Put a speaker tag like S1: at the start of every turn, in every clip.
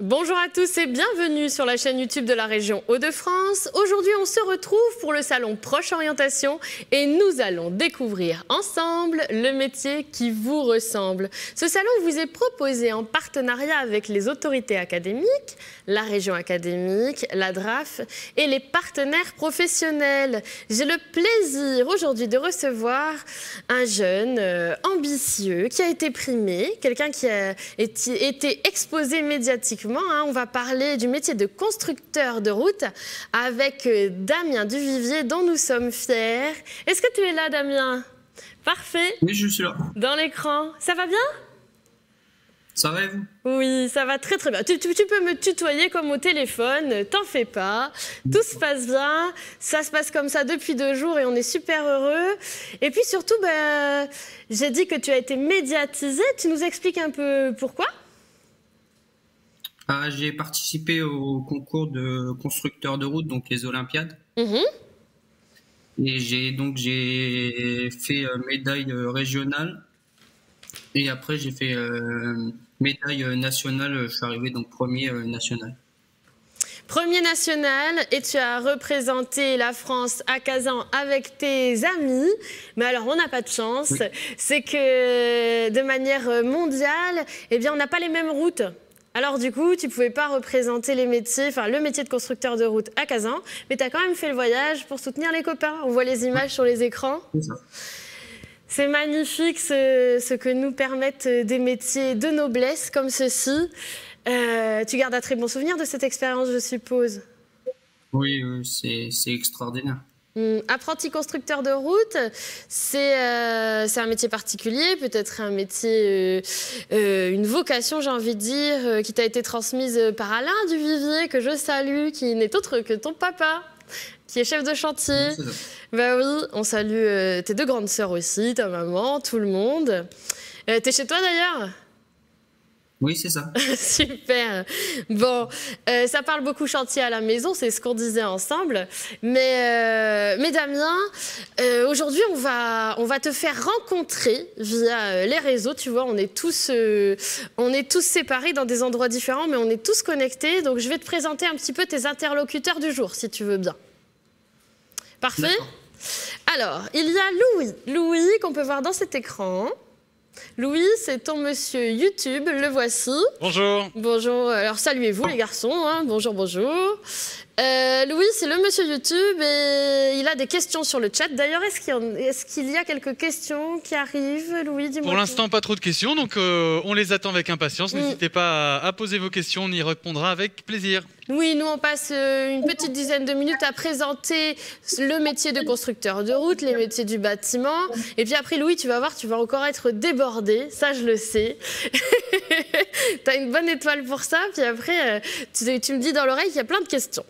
S1: Bonjour à tous et bienvenue sur la chaîne YouTube de la région Hauts-de-France. Aujourd'hui, on se retrouve pour le salon Proche Orientation et nous allons découvrir ensemble le métier qui vous ressemble. Ce salon vous est proposé en partenariat avec les autorités académiques, la région académique, la DRAF et les partenaires professionnels. J'ai le plaisir aujourd'hui de recevoir un jeune ambitieux qui a été primé, quelqu'un qui a été exposé médiatiquement. On va parler du métier de constructeur de route avec Damien Duvivier dont nous sommes fiers. Est-ce que tu es là, Damien? Parfait.
S2: Oui, je suis là.
S1: Dans l'écran. Ça va bien?
S2: Ça va et vous?
S1: Oui, ça va très très bien. Tu peux me tutoyer comme au téléphone, t'en fais pas. Tout se passe bien, ça se passe comme ça depuis 2 jours et on est super heureux. Et puis surtout, j'ai dit que tu as été médiatisé. Tu nous expliques un peu pourquoi?
S2: J'ai participé au concours de constructeurs de route, donc les Olympiades. Et j'ai fait médaille régionale. Et après, j'ai fait médaille nationale. Je suis arrivé donc premier national.
S1: Premier national, et tu as représenté la France à Kazan avec tes amis. Mais alors, on n'a pas de chance. Oui. C'est que de manière mondiale, eh bien, on n'a pas les mêmes routes. Alors du coup, tu ne pouvais pas représenter les métiers, enfin le métier de constructeur de route à Kazan, mais tu as quand même fait le voyage pour soutenir les copains. On voit les images sur les écrans. C'est magnifique ce que nous permettent des métiers de noblesse comme ceci. Tu gardes un très bon souvenir de cette expérience, je suppose.
S2: Oui, c'est extraordinaire.
S1: Apprenti constructeur de route, c'est un métier particulier, peut-être un métier, une vocation, j'ai envie de dire, qui t'a été transmise par Alain Duvivier, que je salue, qui n'est autre que ton papa, qui est chef de chantier. Bah oui, on salue tes 2 grandes sœurs aussi, ta maman, tout le monde. T'es chez toi d'ailleurs ?
S2: Oui, c'est ça.
S1: Super. Bon, ça parle beaucoup chantier à la maison, c'est ce qu'on disait ensemble. Mais Damien, aujourd'hui, on va te faire rencontrer via les réseaux. Tu vois, on est tous séparés dans des endroits différents, mais on est tous connectés. Donc, je vais te présenter un petit peu tes interlocuteurs du jour, si tu veux bien. Parfait. Alors, il y a Louis, qu'on peut voir dans cet écran. Louis, c'est ton monsieur YouTube, le voici.
S3: Bonjour.
S1: Bonjour, alors saluez-vous les garçons, hein. Bonjour, bonjour. Louis, c'est le monsieur YouTube et il a des questions sur le chat. D'ailleurs, est-ce qu'il y a quelques questions qui arrivent, Louis? Dis-moi.
S3: Pour l'instant, pas trop de questions, donc on les attend avec impatience. N'hésitez pas à poser vos questions, on y répondra avec plaisir.
S1: Oui, nous on passe une petite dizaine de minutes à présenter le métier de constructeur de route, les métiers du bâtiment. Et puis après, Louis, tu vas voir, tu vas encore être débordé, ça je le sais. Tu as une bonne étoile pour ça, puis après, tu me dis dans l'oreille qu'il y a plein de questions.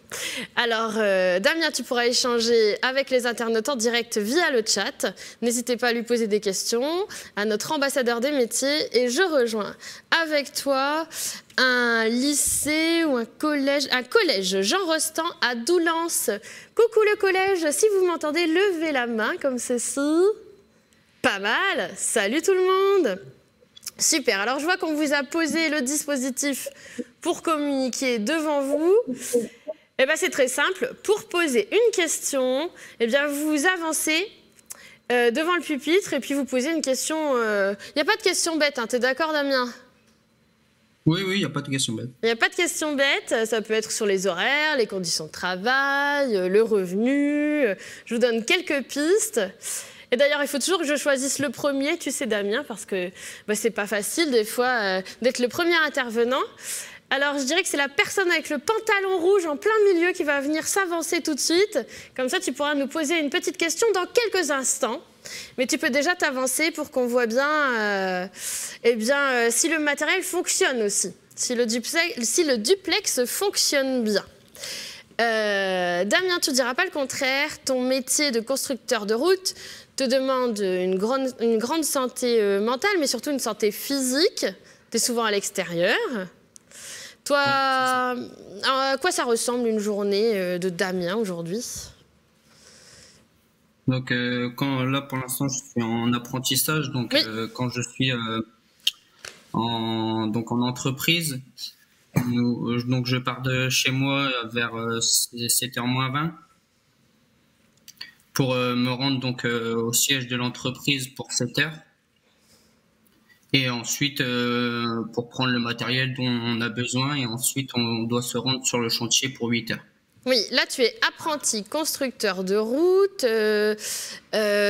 S1: Alors, Damien, tu pourras échanger avec les internautes en direct via le chat. N'hésitez pas à lui poser des questions, à notre ambassadeur des métiers. Et je rejoins avec toi un lycée ou un collège Jean Rostand à Doullens. Coucou le collège, si vous m'entendez, levez la main comme ceci. Pas mal, salut tout le monde. Super, alors je vois qu'on vous a posé le dispositif pour communiquer devant vous. Eh bien c'est très simple, pour poser une question, eh bien vous avancez devant le pupitre et puis vous posez une question. Il n'y a pas de question bête, hein, t'es d'accord Damien ?
S2: Oui, il n'y a pas de question bête.
S1: Il n'y a pas de question bête, ça peut être sur les horaires, les conditions de travail, le revenu. Je vous donne quelques pistes. Et d'ailleurs, il faut toujours que je choisisse le premier, tu sais Damien, parce que c'est pas facile des fois d'être le premier intervenant. Alors je dirais que c'est la personne avec le pantalon rouge en plein milieu qui va venir s'avancer tout de suite. Comme ça, tu pourras nous poser une petite question dans quelques instants. Mais tu peux déjà t'avancer pour qu'on voit bien, si le matériel fonctionne aussi, si le duplex fonctionne bien. Damien, tu ne diras pas le contraire, ton métier de constructeur de route te demande une grande santé mentale, mais surtout une santé physique. Tu es souvent à l'extérieur. Toi, à quoi ça ressemble une journée de Damien aujourd'hui ?
S2: Donc, là, pour l'instant, je suis en apprentissage. Donc,
S1: oui.
S2: Quand je suis en entreprise, Donc je pars de chez moi vers 7h moins 20 pour me rendre donc au siège de l'entreprise pour 7h. Et ensuite, pour prendre le matériel dont on a besoin, et ensuite on doit se rendre sur le chantier pour 8h.
S1: Oui, là tu es apprenti constructeur de route.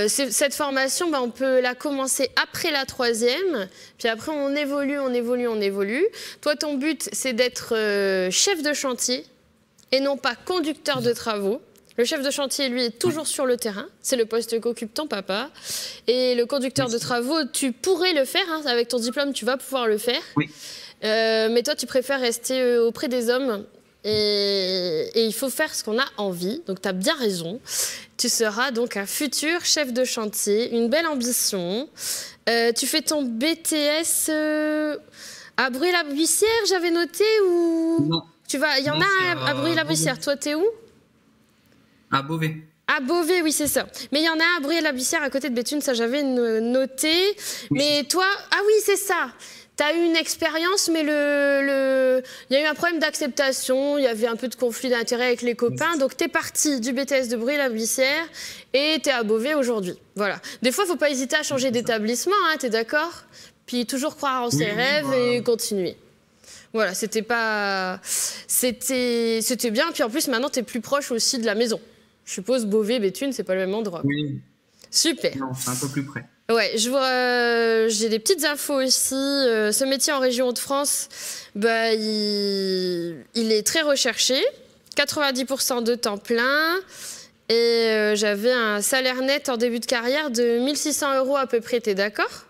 S1: Cette formation, on peut la commencer après la 3e. Puis après on évolue. Toi ton but c'est d'être chef de chantier et non pas conducteur de travaux. Le chef de chantier, lui, est toujours sur le terrain. C'est le poste qu'occupe ton papa. Et le conducteur de travaux, tu pourrais le faire. Hein. Avec ton diplôme, tu vas pouvoir le faire.
S2: Oui.
S1: Mais toi, tu préfères rester auprès des hommes. Et il faut faire ce qu'on a envie. Donc, tu as bien raison. Tu seras donc un futur chef de chantier. Une belle ambition. Tu fais ton BTS à Bruy-la-Buissière, j'avais noté, ou...
S2: Non.
S1: Il y en a à Bruy-la-Buissière. Toi, t'es où?
S2: À Beauvais.
S1: À Beauvais, oui, c'est ça. Mais il y en a à Bruy-la-Buissière, à côté de Béthune, ça j'avais noté. Oui. Mais toi, ah oui, c'est ça. Tu as eu une expérience, mais il y a eu un problème d'acceptation, il y avait un peu de conflit d'intérêts avec les copains. Donc tu es parti du BTS de Bruy-la-Buissière et tu es à Beauvais aujourd'hui. Voilà. Des fois, il ne faut pas hésiter à changer d'établissement, hein, tu es d'accord? Puis toujours croire en ses rêves et continuer. Voilà, c'était bien. Puis en plus, maintenant, tu es plus proche aussi de la maison. Je suppose Beauvais, Béthune, c'est pas le même endroit.
S2: Oui.
S1: Super.
S2: Non, c'est un peu plus près.
S1: Ouais, j'ai des petites infos aussi. Ce métier en région Hauts-de-France, il est très recherché. 90% de temps plein. Et j'avais un salaire net en début de carrière de 1 600 € à peu près. T'es d'accord?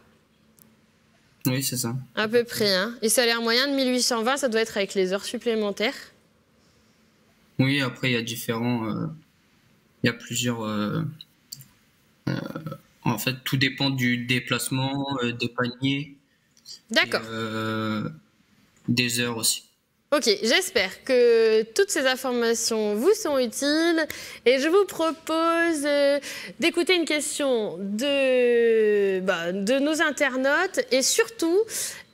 S2: Oui, c'est ça.
S1: À peu près. Hein. Et salaire moyen de 1 820, ça doit être avec les heures supplémentaires.
S2: Oui, après, il y a il y a plusieurs... en fait, tout dépend du déplacement, des paniers.
S1: D'accord.
S2: Des heures aussi.
S1: Ok, j'espère que toutes ces informations vous sont utiles et je vous propose d'écouter une question de nos internautes et surtout,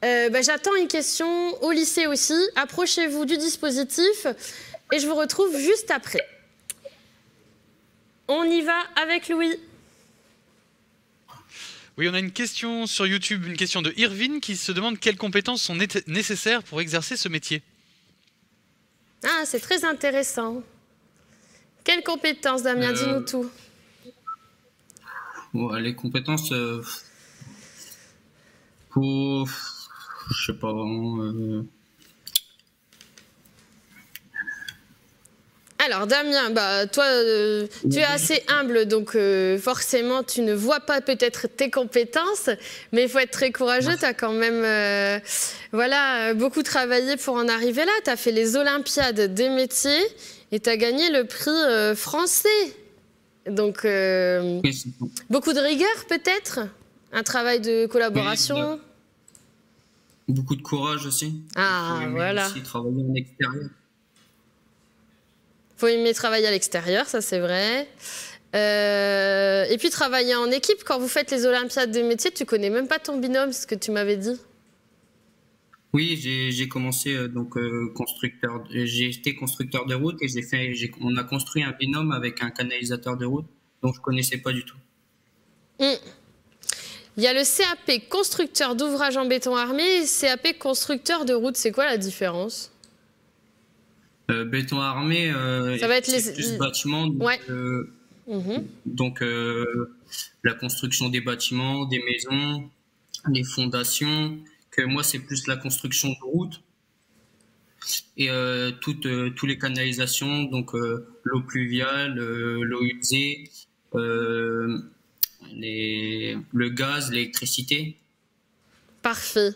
S1: j'attends une question au lycée aussi. Approchez-vous du dispositif et je vous retrouve juste après. On y va avec Louis.
S3: Oui, on a une question sur YouTube, une question de Irvine qui se demande quelles compétences sont nécessaires pour exercer ce métier.
S1: Ah, c'est très intéressant. Quelles compétences, Damien? Dis-nous tout.
S2: Les compétences, je sais pas vraiment...
S1: Alors Damien, toi, tu es assez humble, donc forcément tu ne vois pas peut-être tes compétences, mais il faut être très courageux, tu as quand même beaucoup travaillé pour en arriver là. Tu as fait les Olympiades des métiers et tu as gagné le prix français. Donc beaucoup de rigueur peut-être, un travail de collaboration.
S2: Oui, beaucoup de courage aussi.
S1: Ah, voilà.
S2: Aussi travailler en extérieur.
S1: Faut aimer travailler à l'extérieur, ça c'est vrai. Et puis travailler en équipe, quand vous faites les Olympiades des métiers, tu connais même pas ton binôme, c'est ce que tu m'avais dit.
S2: Oui, j'ai commencé constructeur. J'ai été constructeur de route et on a construit un binôme avec un canalisateur de route, donc je connaissais pas du tout.
S1: Il y a le CAP constructeur d'ouvrages en béton armé et CAP constructeur de route. C'est quoi la différence?
S2: Béton armé,
S1: ça va être
S2: plus bâtiment. Donc,
S1: ouais.
S2: Donc la construction des bâtiments, des maisons, les fondations. Que moi, c'est plus la construction de routes et toutes les canalisations, donc l'eau pluviale, l'eau usée, le gaz, l'électricité. Parfait.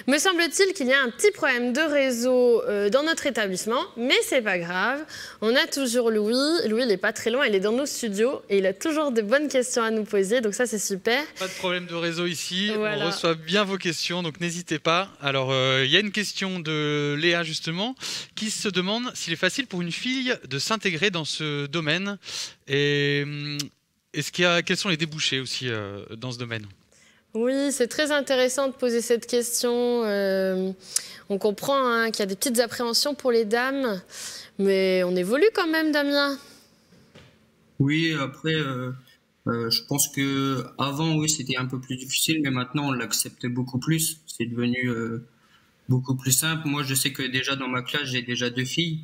S1: Me semble-t-il qu'il y a un petit problème de réseau dans notre établissement, mais c'est pas grave. On a toujours Louis. Louis, il n'est pas très loin, il est dans nos studios et il a toujours de bonnes questions à nous poser, donc ça c'est super.
S3: Pas de problème de réseau ici,
S1: voilà.
S3: On reçoit bien vos questions, donc n'hésitez pas. Alors, il y a une question de Léa justement, qui se demande s'il est facile pour une fille de s'intégrer dans ce domaine et quels sont les débouchés aussi dans ce domaine?
S1: Oui, c'est très intéressant de poser cette question. On comprend hein, qu'il y a des petites appréhensions pour les dames, mais on évolue quand même, Damien.
S2: Oui, après, je pense que avant, oui, c'était un peu plus difficile, mais maintenant, on l'accepte beaucoup plus. C'est devenu beaucoup plus simple. Moi, je sais que déjà dans ma classe, j'ai déjà 2 filles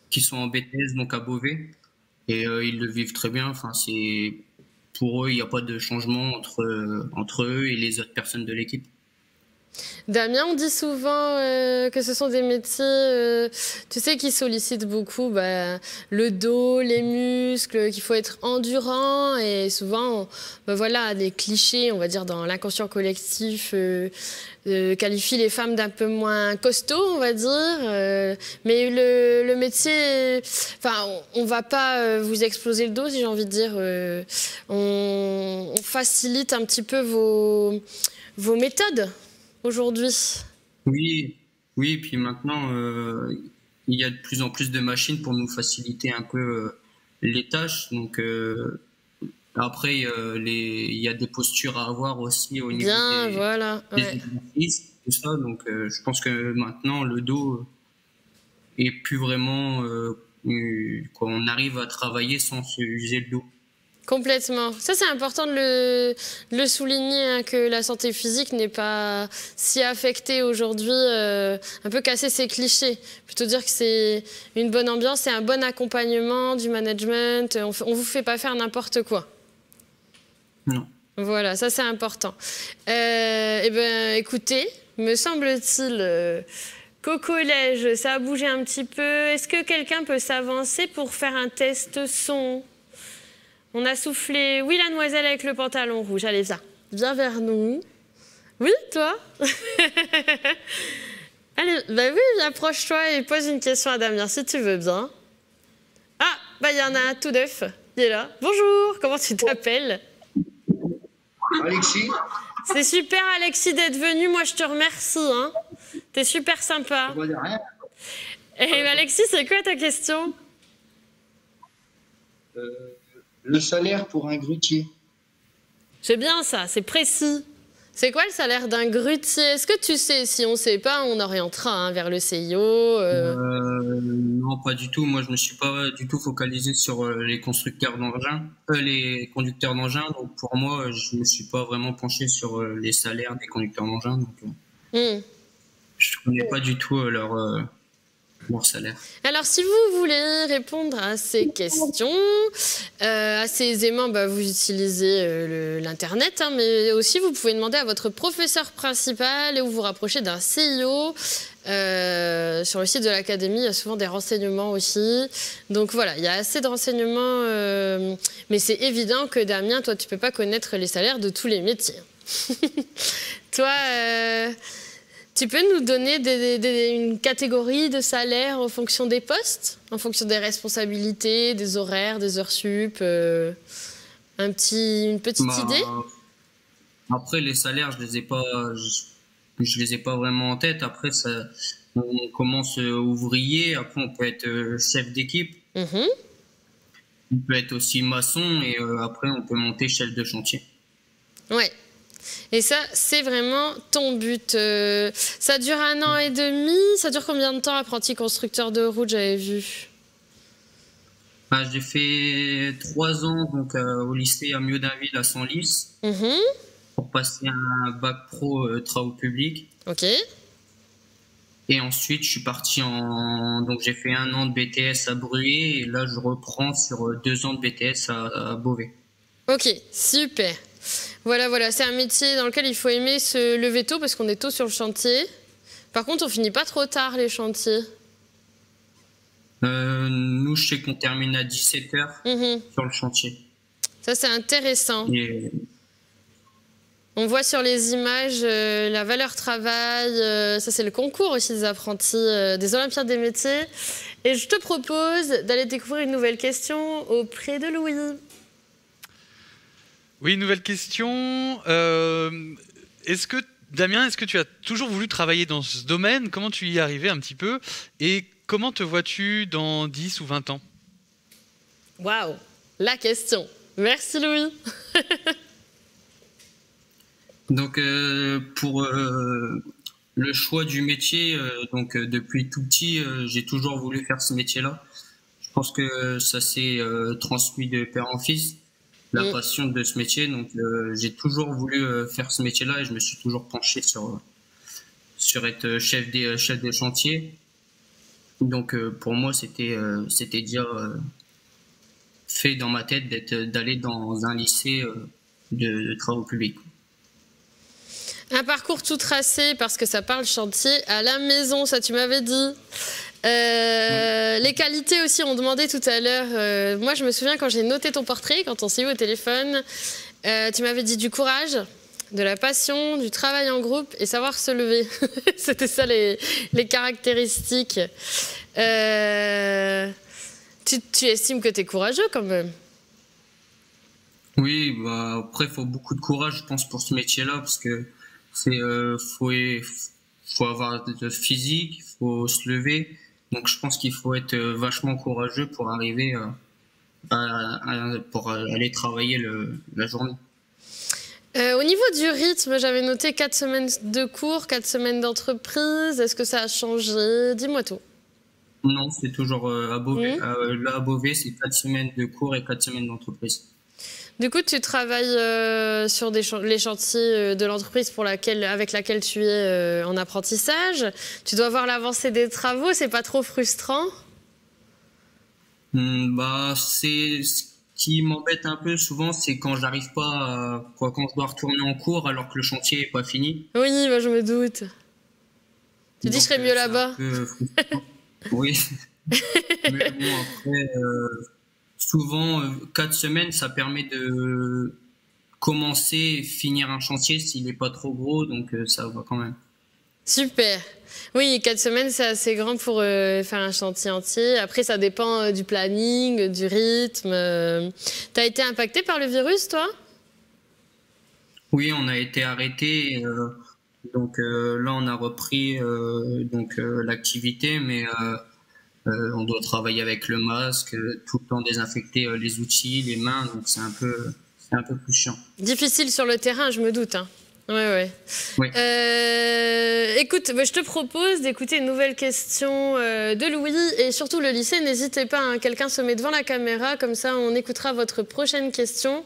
S2: qui sont en BTS, donc à Beauvais, et ils le vivent très bien. Enfin, c'est pour eux, il n'y a pas de changement entre eux et les autres personnes de l'équipe.
S1: Damien, on dit souvent que ce sont des métiers, tu sais, qui sollicitent beaucoup le dos, les muscles, qu'il faut être endurant. Et souvent, voilà, des clichés, on va dire, dans l'inconscient collectif, qualifient les femmes d'un peu moins costauds, on va dire. Mais le métier, enfin, on va pas vous exploser le dos, si j'ai envie de dire. On facilite un petit peu vos méthodes aujourd'hui.
S2: Oui, oui, puis maintenant, il y a de plus en plus de machines pour nous faciliter un peu les tâches. Donc, après, il y a des postures à avoir aussi au niveau des exercices, tout ça. Donc, je pense que maintenant, le dos est plus vraiment... on arrive à travailler sans se user le dos.
S1: Complètement. Ça, c'est important de le souligner, hein, que la santé physique n'est pas si affectée aujourd'hui, un peu casser ses clichés. Plutôt dire que c'est une bonne ambiance, c'est un bon accompagnement, du management. On vous fait pas faire n'importe quoi.
S2: Non.
S1: Voilà, ça, c'est important. Eh ben, écoutez, me semble-t-il... qu'au collège, ça a bougé un petit peu. Est-ce que quelqu'un peut s'avancer pour faire un test son ? On a soufflé. Oui, la demoiselle avec le pantalon rouge. Allez, viens vers nous. Oui, toi. Allez, bah oui, approche-toi et pose une question à Damien, si tu veux bien. Ah, bah il y en a un tout neuf. Il est là. Bonjour, comment tu t'appelles?
S4: Alexis.
S1: C'est super, Alexis, d'être venu. Moi, je te remercie. Hein. T'es super sympa. Et Alexis, c'est quoi ta question?
S4: Le salaire pour un grutier.
S1: C'est bien ça, c'est précis. C'est quoi le salaire d'un grutier? Est-ce que tu sais? Si on ne sait pas, on orientera hein, vers le CIO.
S2: Non, pas du tout. Moi, je me suis pas du tout focalisé sur les constructeurs d'engins, les conducteurs d'engins. Donc, pour moi, je me suis pas vraiment penché sur les salaires des conducteurs d'engins. Donc, je connais pas du tout leur salaire.
S1: Alors, si vous voulez répondre à ces questions, assez aisément, vous utilisez l'Internet, hein, mais aussi vous pouvez demander à votre professeur principal ou vous rapprocher d'un CIO. Sur le site de l'académie, il y a souvent des renseignements aussi. Donc voilà, il y a assez de renseignements, mais c'est évident que Damien, toi, tu peux pas connaître les salaires de tous les métiers. Toi... tu peux nous donner une catégorie de salaire en fonction des postes, en fonction des responsabilités, des horaires, des heures sup, une petite idée?
S2: Après, les salaires, je les ai pas vraiment en tête. Après, on commence ouvrier, après on peut être chef d'équipe, on peut être aussi maçon et après on peut monter chef de chantier.
S1: Ouais. Et ça, c'est vraiment ton but. Ça dure 1 an et demi. Ça dure combien de temps, apprenti constructeur de route, j'avais vu?
S2: J'ai fait 3 ans donc, au lycée à Mieux-d'Inville à Senlis pour passer un bac pro travaux publics.
S1: Ok.
S2: Et ensuite, je suis parti donc j'ai fait 1 an de BTS à Bruay et là, je reprends sur 2 ans de BTS à Beauvais.
S1: Ok, super. Voilà, c'est un métier dans lequel il faut aimer se lever tôt parce qu'on est tôt sur le chantier. Par contre, on finit pas trop tard les chantiers.
S2: Nous, je sais qu'on termine à 17h sur le chantier.
S1: Ça, c'est intéressant. On voit sur les images la valeur travail. Ça, c'est le concours aussi des apprentis des Olympiades des métiers. Et je te propose d'aller découvrir une nouvelle question auprès de Louis.
S3: Oui, nouvelle question. Damien, est-ce que tu as toujours voulu travailler dans ce domaine? Comment tu y es arrivé un petit peu? Et comment te vois-tu dans 10 ou 20 ans?
S1: Waouh, la question. Merci Louis.
S2: Donc pour le choix du métier, depuis tout petit, j'ai toujours voulu faire ce métier-là. Je pense que ça s'est transmis de père en fils, la passion de ce métier. Donc j'ai toujours voulu faire ce métier-là et je me suis toujours penché sur être chef de chantier. Donc pour moi, c'était déjà fait dans ma tête d'aller dans un lycée de travaux publics.
S1: Un parcours tout tracé parce que ça parle chantier à la maison, ça tu m'avais dit. Les qualités aussi, on demandait tout à l'heure. Moi, je me souviens quand j'ai noté ton portrait, quand on s'est eu au téléphone, tu m'avais dit du courage, de la passion, du travail en groupe et savoir se lever. C'était ça les caractéristiques. Tu estimes que tu es courageux quand même?
S2: Oui, bah, après, il faut beaucoup de courage, je pense, pour ce métier-là, parce que faut avoir de physique, il faut se lever. Donc, je pense qu'il faut être vachement courageux pour arriver pour aller travailler la journée.
S1: Au niveau du rythme, j'avais noté 4 semaines de cours, 4 semaines d'entreprise. Est-ce que ça a changé? Dis-moi tout.
S2: Non, c'est toujours à Beauvais. Là, à Beauvais, c'est 4 semaines de cours et 4 semaines d'entreprise.
S1: Du coup, tu travailles sur les chantiers de l'entreprise avec laquelle tu es en apprentissage. Tu dois voir l'avancée des travaux, c'est pas trop frustrant?
S2: Bah, ce qui m'embête un peu souvent, c'est quand j'arrive pas, quand je dois retourner en cours alors que le chantier est pas fini.
S1: Oui, moi je me doute. Tu dis je serais mieux là-bas.
S2: Oui. Mais bon, après, souvent, 4 semaines, ça permet de commencer et finir un chantier s'il n'est pas trop gros, donc ça va quand même.
S1: Super. Oui, 4 semaines, c'est assez grand pour faire un chantier entier. Après, ça dépend du planning, du rythme. T'as été impacté par le virus, toi?
S2: Oui, on a été arrêté. Donc là, on a repris l'activité, mais on doit travailler avec le masque, tout le temps désinfecter les outils, les mains, donc c'est un peu plus chiant.
S1: Difficile sur le terrain, je me doute. Hein. Ouais.
S2: Oui.
S1: Écoute, je te propose d'écouter une nouvelle question de Louis et surtout le lycée. N'hésitez pas, hein, quelqu'un se met devant la caméra, comme ça on écoutera votre prochaine question.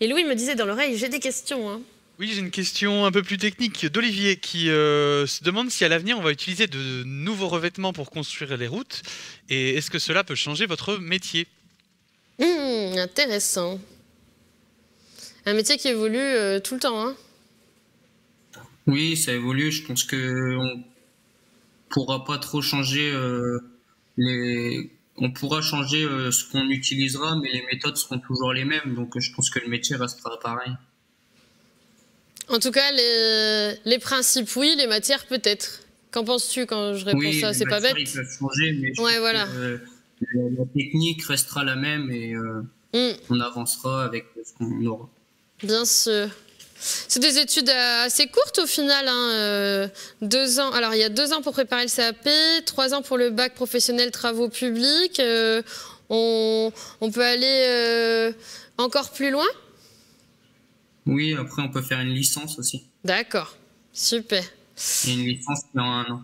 S1: Et Louis me disait dans l'oreille, j'ai des questions. Hein.
S3: Oui, j'ai une question un peu plus technique d'Olivier qui se demande si à l'avenir on va utiliser de nouveaux revêtements pour construire les routes et est-ce que cela peut changer votre métier?
S1: Intéressant. Un métier qui évolue tout le temps. Hein.
S2: Oui, ça évolue. Je pense qu'on pourra pas trop changer on pourra changer ce qu'on utilisera, mais les méthodes seront toujours les mêmes. Donc je pense que le métier restera pareil.
S1: En tout cas, les principes, oui, les matières, peut-être. Qu'en penses-tu quand je réponds ça? C'est pas bête.
S2: Ils peuvent changer, mais
S1: voilà.
S2: La technique restera la même et on avancera avec ce qu'on aura.
S1: Bien sûr. C'est des études assez courtes au final. Hein. 2 ans. Alors, il y a 2 ans pour préparer le CAP, 3 ans pour le bac professionnel travaux publics. On peut aller encore plus loin?
S2: Oui, après, on peut faire une licence aussi.
S1: D'accord. Super.
S2: Et une licence dans 1 an.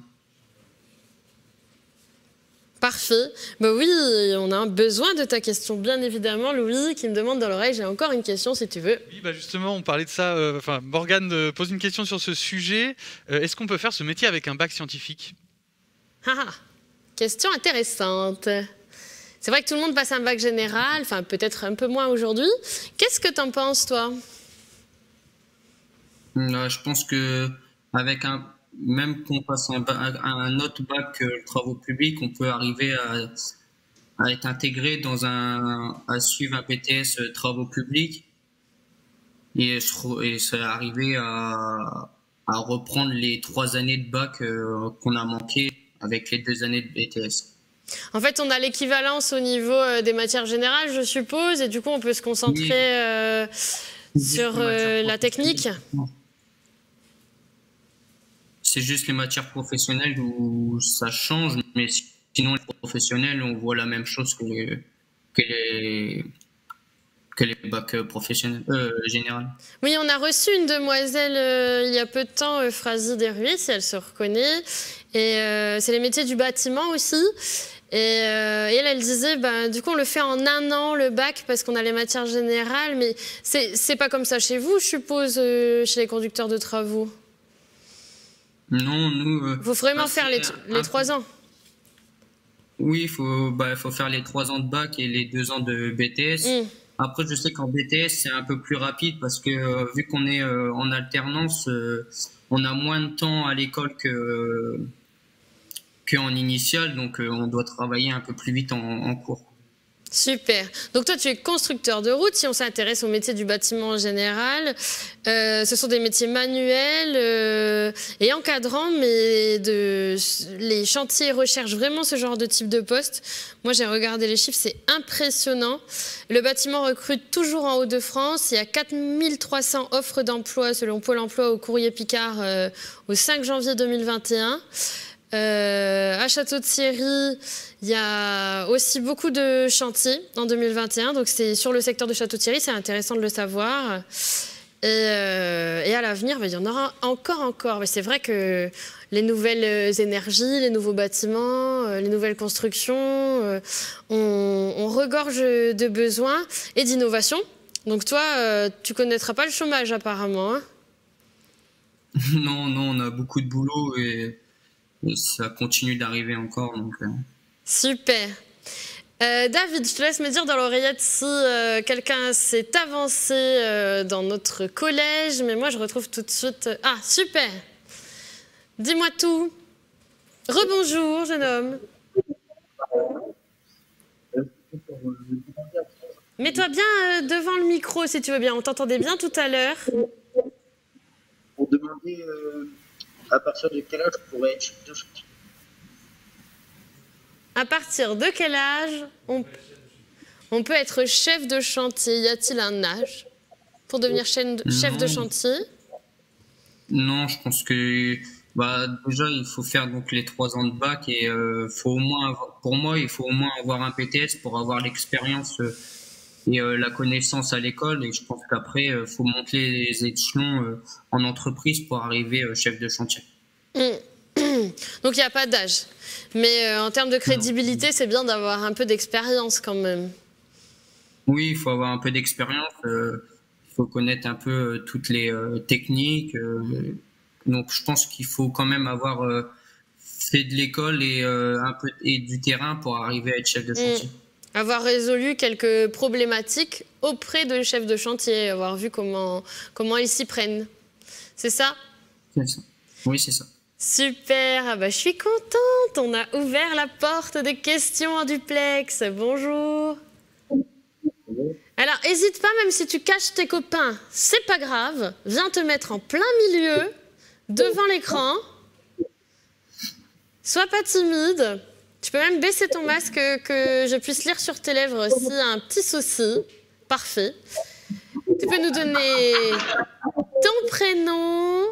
S1: Parfait. Bah oui, on a besoin de ta question, bien évidemment, Louis, qui me demande dans l'oreille. J'ai encore une question, si tu veux.
S3: Oui, bah justement, on parlait de ça. Morgane pose une question sur ce sujet. Est-ce qu'on peut faire ce métier avec un bac scientifique?
S1: Question intéressante. C'est vrai que tout le monde passe un bac général, enfin peut-être un peu moins aujourd'hui. Qu'est-ce que t'en penses, toi?
S2: Je pense que avec même qu'on passe un autre bac travaux publics, on peut arriver à être intégré à suivre un BTS travaux publics et arriver à reprendre les 3 années de bac qu'on a manqué avec les 2 années de BTS.
S1: En fait, on a l'équivalence au niveau des matières générales, je suppose, et du coup, on peut se concentrer sur la technique.
S2: C'est juste les matières professionnelles où ça change, mais sinon les professionnels, on voit la même chose que que les bacs professionnels, généraux.
S1: Oui, on a reçu une demoiselle il y a peu de temps, Phrasie Desrues, si elle se reconnaît. Et c'est les métiers du bâtiment aussi. Et elle disait, du coup, on le fait en 1 an, le bac, parce qu'on a les matières générales. Mais c'est pas comme ça chez vous, je suppose, chez les conducteurs de travaux.
S2: Non, nous...
S1: Il faut vraiment faire les 3 ans.
S2: Oui, il faut faire les 3 ans de bac et les 2 ans de BTS. Après, je sais qu'en BTS, c'est un peu plus rapide parce que vu qu'on est en alternance, on a moins de temps à l'école qu'en initiale, donc on doit travailler un peu plus vite en cours.
S1: Super. Donc toi, tu es constructeur de route. Si on s'intéresse au métier du bâtiment en général, ce sont des métiers manuels et encadrants, mais les chantiers recherchent vraiment ce genre de type de poste. Moi, j'ai regardé les chiffres, c'est impressionnant. Le bâtiment recrute toujours en Hauts-de-France. Il y a 4300 offres d'emploi selon Pôle emploi au Courrier Picard au 5 janvier 2021. À Château-Thierry, il y a aussi beaucoup de chantiers en 2021. Donc, c'est sur le secteur de Château-Thierry, c'est intéressant de le savoir. Et à l'avenir, il y en aura encore. Mais c'est vrai que les nouvelles énergies, les nouveaux bâtiments, les nouvelles constructions, on regorge de besoins et d'innovation. Donc, toi, tu connaîtras pas le chômage apparemment. Hein?
S2: Non, on a beaucoup de boulot et ça continue d'arriver encore. Donc,
S1: Super. David, je te laisse me dire dans l'oreillette si quelqu'un s'est avancé dans notre collège, mais moi je retrouve tout de suite... Ah, super. Dis-moi tout. Rebonjour, jeune homme. Mets-toi bien devant le micro si tu veux bien. On t'entendait bien tout à l'heure.
S5: Pour demander à partir de quel âge je pourrais être chef de chantier.
S1: À partir de quel âge on peut être chef de chantier? Y a-t-il un âge pour devenir chef de chantier?
S2: Non, je pense que déjà il faut faire donc les 3 ans de bac et pour moi il faut au moins avoir un PTS pour avoir l'expérience et la connaissance à l'école, et je pense qu'après il faut monter les échelons en entreprise pour arriver chef de chantier.
S1: Donc il n'y a pas d'âge, mais en termes de crédibilité, c'est bien d'avoir un peu d'expérience quand même.
S2: Oui, il faut avoir un peu d'expérience, il faut connaître un peu toutes les techniques, donc je pense qu'il faut quand même avoir fait de l'école et un peu du terrain pour arriver à être chef de chantier.
S1: Avoir résolu quelques problématiques auprès de chefs de chantier, avoir vu comment ils s'y prennent. C'est ça?
S2: C'est ça. Oui, c'est ça.
S1: Super, je suis contente, on a ouvert la porte des questions en duplex. Bonjour. Alors, n'hésite pas, même si tu caches tes copains, c'est pas grave, viens te mettre en plein milieu, devant l'écran. Sois pas timide. Tu peux même baisser ton masque que je puisse lire sur tes lèvres s'il y a un petit souci. Parfait. Tu peux nous donner ton prénom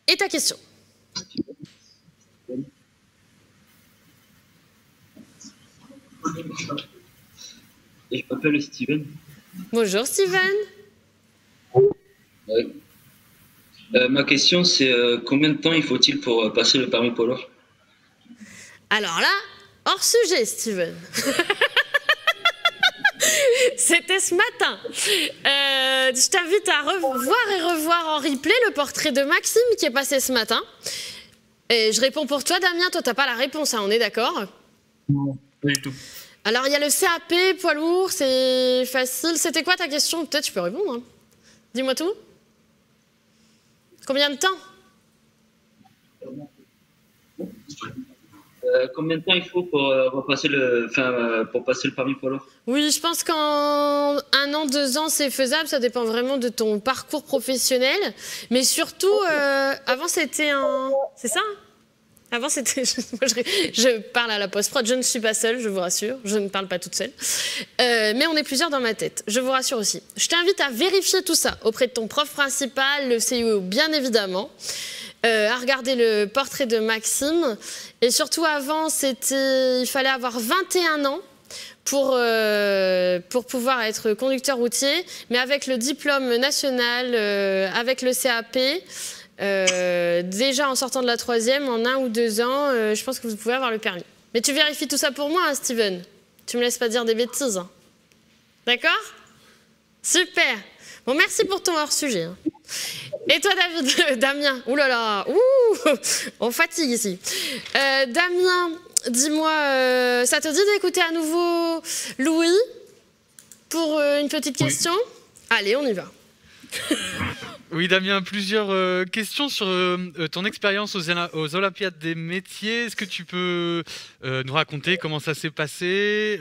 S1: et ta question.
S5: Je m'appelle Steven.
S1: Bonjour Steven.
S5: Ouais. Ma question c'est combien de temps il faut-il pour passer le permis poids lourd?
S1: Alors là, hors sujet Steven. C'était ce matin. Je t'invite à revoir et revoir en replay le portrait de Maxime qui est passé ce matin. Et je réponds pour toi, Damien. Toi, t'as pas la réponse, hein, on est d'accord?
S2: Non, pas du tout.
S1: Alors, il y a le CAP, poids lourd, c'est facile. C'était quoi ta question? Peut-être tu peux répondre. Hein. Dis-moi tout. Combien de temps?
S5: Combien de temps il faut pour passer le permis poids lourd?
S1: Oui, je pense qu'en 1 an, 2 ans, c'est faisable. Ça dépend vraiment de ton parcours professionnel. Mais surtout, avant, c'était un... C'est ça? Avant, c'était... Je parle à la post-prod. Je ne suis pas seule, je vous rassure. Je ne parle pas toute seule. Mais on est plusieurs dans ma tête. Je vous rassure aussi. Je t'invite à vérifier tout ça auprès de ton prof principal, le CIO, bien évidemment. À regarder le portrait de Maxime. Et surtout, avant, il fallait avoir 21 ans pour pouvoir être conducteur routier, mais avec le diplôme national, avec le CAP, déjà en sortant de la 3e, en 1 ou 2 ans, je pense que vous pouvez avoir le permis. Mais tu vérifies tout ça pour moi, hein, Steven. Tu me laisses pas dire des bêtises. Hein. D'accord? Super. Bon, merci pour ton hors-sujet. Hein. Et toi, David, Damien, ouh là là, on fatigue ici. Damien, dis-moi, ça te dit d'écouter à nouveau Louis pour une petite question? Allez, on y va.
S3: Oui, Damien, plusieurs questions sur ton expérience aux Olympiades des métiers. Est-ce que tu peux nous raconter comment ça s'est passé,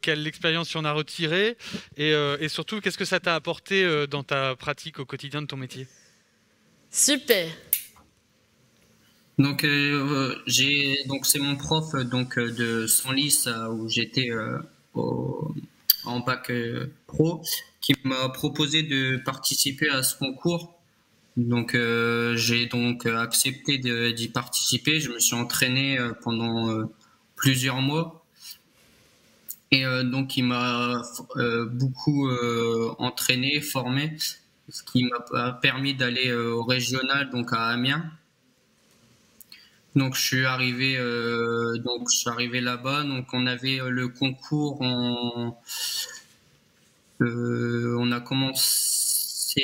S3: quelle expérience tu en as retirée et surtout, qu'est-ce que ça t'a apporté dans ta pratique au quotidien de ton métier?
S1: Super.
S2: Donc, c'est mon prof de Senlis où j'étais en bac pro qui m'a proposé de participer à ce concours. Donc, j'ai donc accepté d'y participer. Je me suis entraîné pendant plusieurs mois. Et donc, il m'a beaucoup entraîné, formé, ce qui m'a permis d'aller au régional, donc à Amiens. Donc, je suis arrivé là-bas. Donc, on avait le concours on a commencé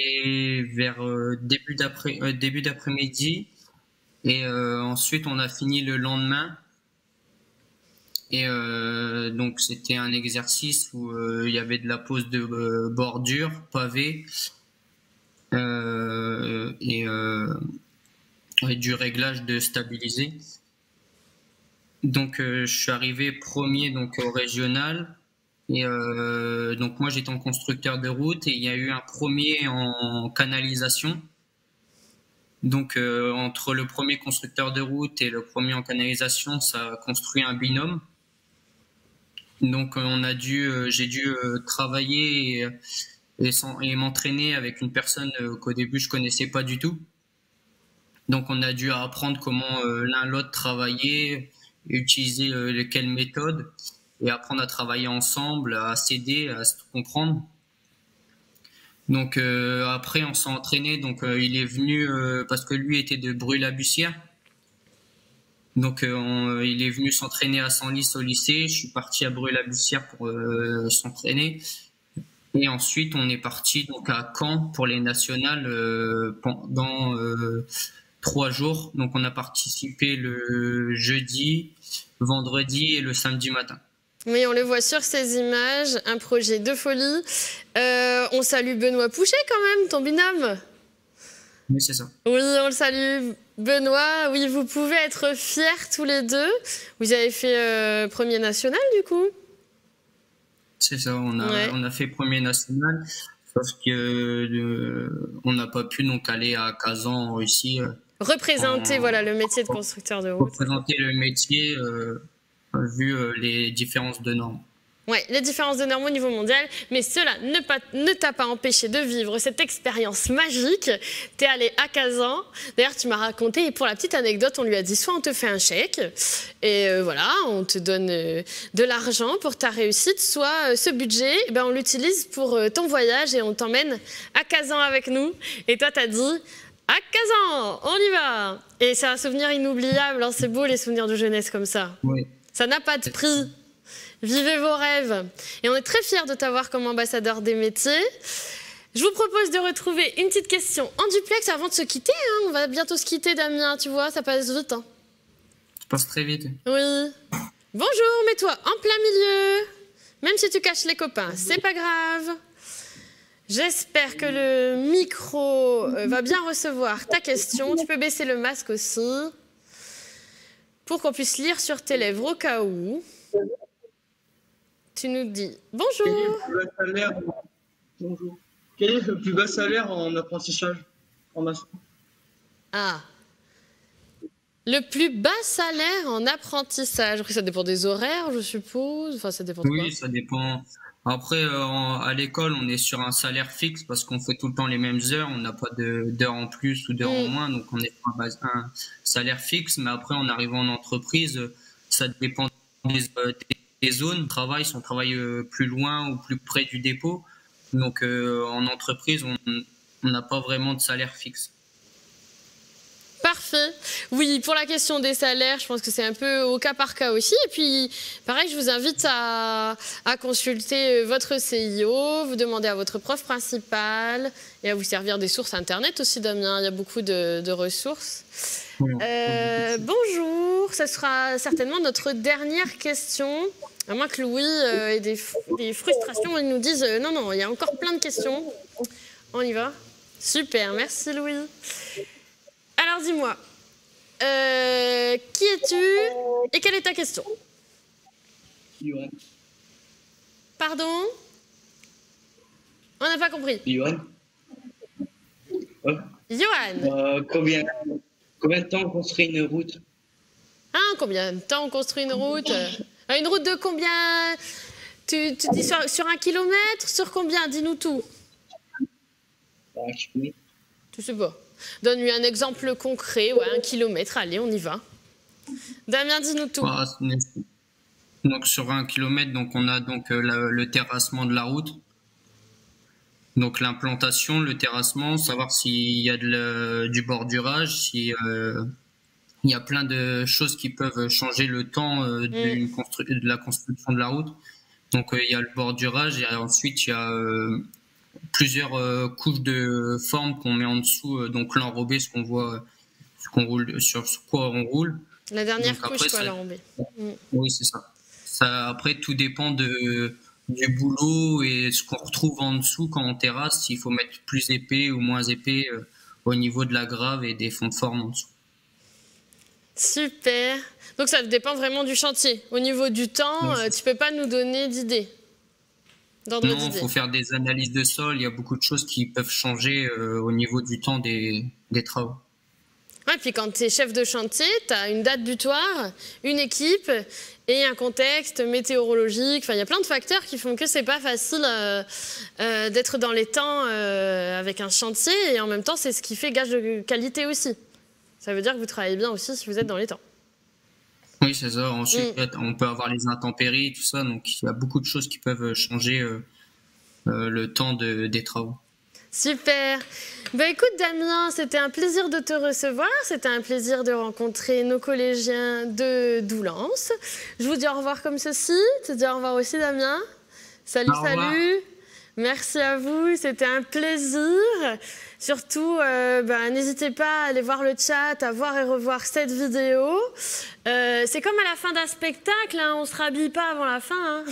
S2: vers début d'après-midi et ensuite on a fini le lendemain. Et donc c'était un exercice où il y avait de la pose de bordure pavée et du réglage de stabilisé. Donc je suis arrivé premier donc au régional. Et donc moi j'étais en constructeur de route et il y a eu un premier en canalisation. Donc entre le premier constructeur de route et le premier en canalisation, ça a construit un binôme. Donc j'ai dû travailler et m'entraîner avec une personne qu'au début je connaissais pas du tout. Donc on a dû apprendre comment l'un l'autre travailler, utiliser quelles méthodes. Et apprendre à travailler ensemble, à s'aider, à se comprendre. Donc après, on s'est entraîné. Donc il est venu parce que lui était de Brûle-la-Bussière. Donc il est venu s'entraîner à Senlis au lycée. Je suis parti à Brûle-la-Bussière pour s'entraîner. Et ensuite, on est parti donc à Caen pour les nationales pendant 3 jours. Donc on a participé le jeudi, vendredi et le samedi matin.
S1: Oui, on le voit sur ces images, un projet de folie. On salue Benoît Pouchet quand même, ton binôme.
S2: Oui, c'est ça.
S1: Oui, on le salue. Benoît, oui, vous pouvez être fiers tous les deux. Vous avez fait premier national du coup?
S2: C'est ça, on a fait premier national, sauf que on n'a pas pu donc aller à Kazan en Russie.
S1: Représenter voilà, le métier de constructeur de route.
S2: Représenter le métier vu les différences de normes.
S1: Oui, les différences de normes au niveau mondial, mais cela ne t'a pas empêché de vivre cette expérience magique. Tu es allé à Kazan. D'ailleurs, tu m'as raconté, et pour la petite anecdote, on lui a dit soit on te fait un chèque, et voilà, on te donne de l'argent pour ta réussite, soit ce budget, ben, on l'utilise pour ton voyage et on t'emmène à Kazan avec nous. Et toi, tu as dit... À Kazan, on y va. Et c'est un souvenir inoubliable, hein, c'est beau les souvenirs de jeunesse comme ça.
S2: Oui.
S1: Ça n'a pas de prix. Vivez vos rêves. Et on est très fiers de t'avoir comme ambassadeur des métiers. Je vous propose de retrouver une petite question en duplex avant de se quitter. Hein. On va bientôt se quitter, Damien, tu vois, ça passe vite. Hein.
S2: Ça passe très vite.
S1: Oui. Bonjour, mets-toi en plein milieu. Même si tu caches les copains, c'est pas grave. J'espère que le micro va bien recevoir ta question. Tu peux baisser le masque aussi pour qu'on puisse lire sur tes lèvres au cas où. Tu nous dis bonjour.
S5: Bonjour. Quel est le plus bas salaire en apprentissage en maçon?
S1: Ah. Le plus bas salaire en apprentissage. Après, ça dépend des horaires, je suppose. Enfin, ça dépend de quoi.
S2: Oui, ça dépend. Après, à l'école, on est sur un salaire fixe parce qu'on fait tout le temps les mêmes heures. On n'a pas d'heures en plus ou d'heures en moins. Donc, on est sur un salaire fixe. Mais après, en arrivant en entreprise, ça dépend des des zones de travail, si on travaille plus loin ou plus près du dépôt. Donc en entreprise, on n'a pas vraiment de salaire fixe.
S1: Parfait. Oui, pour la question des salaires, je pense que c'est un peu au cas par cas aussi. Et puis, pareil, je vous invite à consulter votre CIO, vous demander à votre prof principal et à vous servir des sources Internet aussi, Damien. Il y a beaucoup de ressources. Bonjour, ce sera certainement notre dernière question. À moins que Louis ait des frustrations, ils nous disent non, non, il y a encore plein de questions. On y va? Super, merci Louis. Alors dis-moi, qui es-tu et quelle est ta question?
S5: Johan.
S1: Pardon? On n'a pas compris.
S5: Johan. Ouais.
S1: Johan.
S5: Combien de temps on construit une route?
S1: Ah, combien de temps on construit une route? Une route de combien? Tu dis sur 1 kilomètre? Sur combien? Dis-nous tout. Tu sais pas. Donne-lui un exemple concret, ouais, 1 kilomètre, allez, on y va. Damien, dis-nous tout.
S2: Donc sur 1 kilomètre, donc on a donc le terrassement de la route. Donc l'implantation, le terrassement, savoir s'il y a du bordurage, si il y a plein de choses qui peuvent changer le temps de la construction de la route. Donc il y a le bordurage et ensuite il y a plusieurs couches de formes qu'on met en dessous, donc l'enrobé, ce qu'on voit, ce qu'on roule, sur quoi on roule.
S1: La dernière
S2: donc
S1: couche, quoi, l'enrobé.
S2: Oui, c'est ça. Après, tout dépend du boulot et ce qu'on retrouve en dessous quand on terrasse, s'il faut mettre plus épais ou moins épais au niveau de la grave et des fonds de forme en dessous.
S1: Super. Donc ça dépend vraiment du chantier. Au niveau du temps, tu peux pas nous donner d'idées?
S2: Non, il faut faire des analyses de sol. Il y a beaucoup de choses qui peuvent changer au niveau du temps des travaux.
S1: Ouais, puis quand tu es chef de chantier, tu as une date butoir, une équipe et un contexte météorologique. Enfin, il y a plein de facteurs qui font que c'est pas facile d'être dans les temps avec un chantier. Et en même temps, c'est ce qui fait gage de qualité aussi. Ça veut dire que vous travaillez bien aussi si vous êtes dans les temps.
S2: Oui, c'est ça. Ensuite, on peut avoir les intempéries, tout ça. Donc, il y a beaucoup de choses qui peuvent changer le temps des travaux.
S1: Super. Bah, écoute, Damien, c'était un plaisir de te recevoir. C'était un plaisir de rencontrer nos collégiens de Doullens. Je vous dis au revoir comme ceci. Tu te dis au revoir aussi, Damien. Salut, salut. Merci à vous. C'était un plaisir. Surtout, n'hésitez pas à aller voir le chat, à voir et revoir cette vidéo. C'est comme à la fin d'un spectacle, hein, on ne se rhabille pas avant la fin. Hein.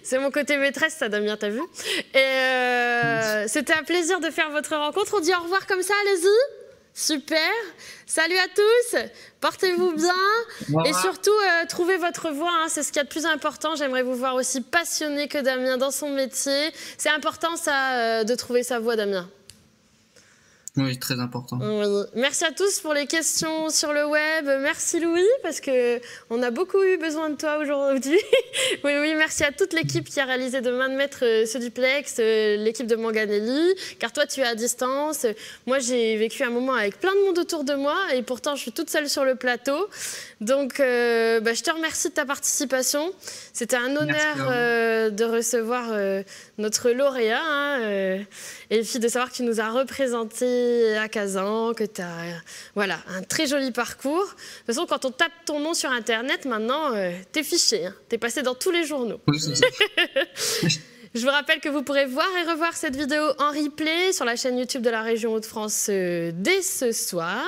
S1: C'est mon côté maîtresse, ça, Damien, t'as vu? Et c'était un plaisir de faire votre rencontre. On dit au revoir comme ça, allez-y. Super. Salut à tous. Portez-vous bien. Et surtout, trouvez votre voie. Hein, c'est ce qu'il y a de plus important. J'aimerais vous voir aussi passionné que Damien dans son métier. C'est important, ça, de trouver sa voie, Damien.
S2: Oui, très important.
S1: Oui. Merci à tous pour les questions sur le web. Merci Louis, parce qu'on a beaucoup eu besoin de toi aujourd'hui. Oui, merci à toute l'équipe qui a réalisé de main de maître ce duplex, l'équipe de Manganelli, car toi tu es à distance. Moi j'ai vécu un moment avec plein de monde autour de moi et pourtant je suis toute seule sur le plateau. Donc je te remercie de ta participation. C'était un honneur de recevoir notre lauréat et puis de savoir que tu nous as représenté à Kazan, que tu as un très joli parcours. De toute façon, quand on tape ton nom sur Internet, maintenant, t'es fiché. Hein. T'es passé dans tous les journaux.
S2: Oui, c'est ça.
S1: Je vous rappelle que vous pourrez voir et revoir cette vidéo en replay sur la chaîne YouTube de la région Hauts-de-France dès ce soir.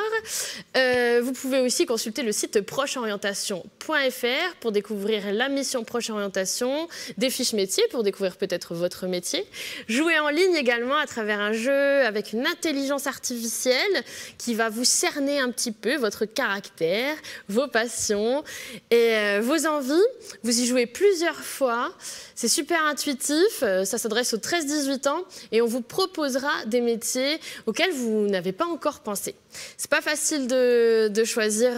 S1: Vous pouvez aussi consulter le site procheorientation.fr pour découvrir la mission Proche Orientation, des fiches métiers pour découvrir peut-être votre métier. Jouer en ligne également à travers un jeu avec une intelligence artificielle qui va vous cerner un petit peu votre caractère, vos passions et vos envies. Vous y jouez plusieurs fois. C'est super intuitif, ça s'adresse aux 13-18 ans et on vous proposera des métiers auxquels vous n'avez pas encore pensé. C'est pas facile de choisir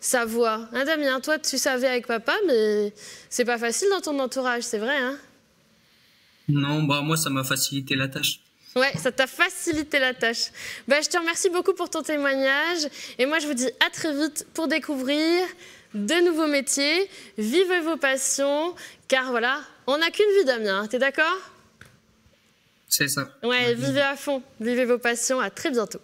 S1: sa voie. Hein, Damien, toi tu savais avec papa, mais c'est pas facile dans ton entourage, c'est vrai, hein?
S2: Non, moi ça m'a facilité la tâche.
S1: Ouais, ça t'a facilité la tâche. Je te remercie beaucoup pour ton témoignage et moi je vous dis à très vite pour découvrir de nouveaux métiers, vivez vos passions, car voilà, on n'a qu'une vie, Damien, t'es d'accord?
S2: C'est ça.
S1: Ouais, vivez à fond, vivez vos passions, à très bientôt.